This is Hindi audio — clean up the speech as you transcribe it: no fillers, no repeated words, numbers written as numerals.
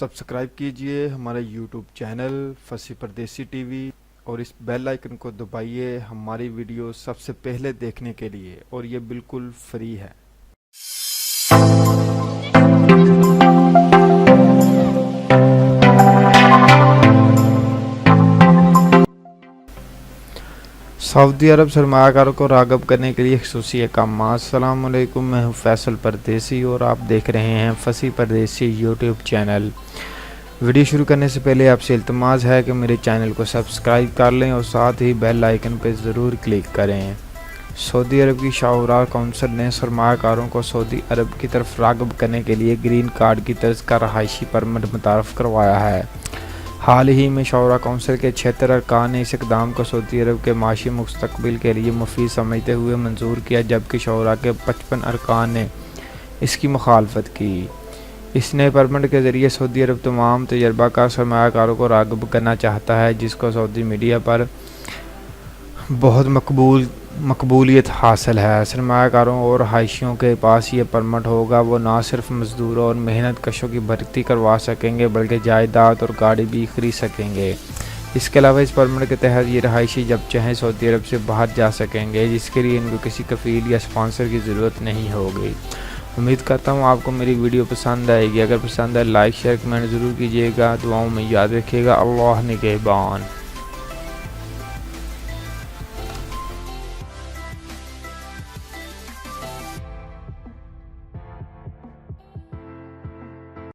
सब्सक्राइब कीजिए हमारा यूट्यूब चैनल फसी परदेसी टीवी और इस बेल आइकन को दबाइए हमारी वीडियो सबसे पहले देखने के लिए, और ये बिल्कुल फ्री है। सऊदी अरब सरमायाकारों को राग़िब करने के लिए ख़ुसूसी अहकाम। अस्सलाम वालेकुम, मैं हूँ फैसल परदेसी और आप देख रहे हैं फसी परदेसी यूट्यूब चैनल। वीडियो शुरू करने से पहले आपसे इल्तिमास है कि मेरे चैनल को सब्सक्राइब कर लें और साथ ही बेल आइकन पर ज़रूर क्लिक करें। सऊदी अरब की शाउरा काउंसिल ने सरमायाकारों को सऊदी अरब की तरफ राग़िब करने के लिए ग्रीन कार्ड की तर्ज का रहायशी परमिट मुतारफ़ करवाया है। हाल ही में शाउरा काउंसिल के 76 अरकान ने इस इक़दाम को सऊदी अरब के माशी मुस्तक़बिल के लिए मुफीद समझते हुए मंजूर किया, जबकि शाउरा के 55 अरकान ने इसकी मुखालफत की। इस नए परमिट के ज़रिए सऊदी अरब तमाम तजर्बाकार सरमायाकारों को राग़िब करना चाहता है, जिसको सऊदी मीडिया पर बहुत मकबूलियत हासिल है। सरमायाकारों और रहायशियों के पास ये परमिट होगा, वो ना सिर्फ मज़दूरों और मेहनत कशों की भर्ती करवा सकेंगे बल्कि जायदाद और गाड़ी भी खरीद सकेंगे। इसके अलावा इस परमिट के तहत ये रहायशी जब चाहें सऊदी अरब से बाहर जा सकेंगे, जिसके लिए इनको किसी कफ़ील या स्पॉन्सर की ज़रूरत नहीं होगी। उम्मीद करता हूँ आपको मेरी वीडियो पसंद आएगी। अगर पसंद आए लाइक शेयर कमेंट ज़रूर कीजिएगा। दुआओं में याद रखिएगा। अल्लाह निगहबान।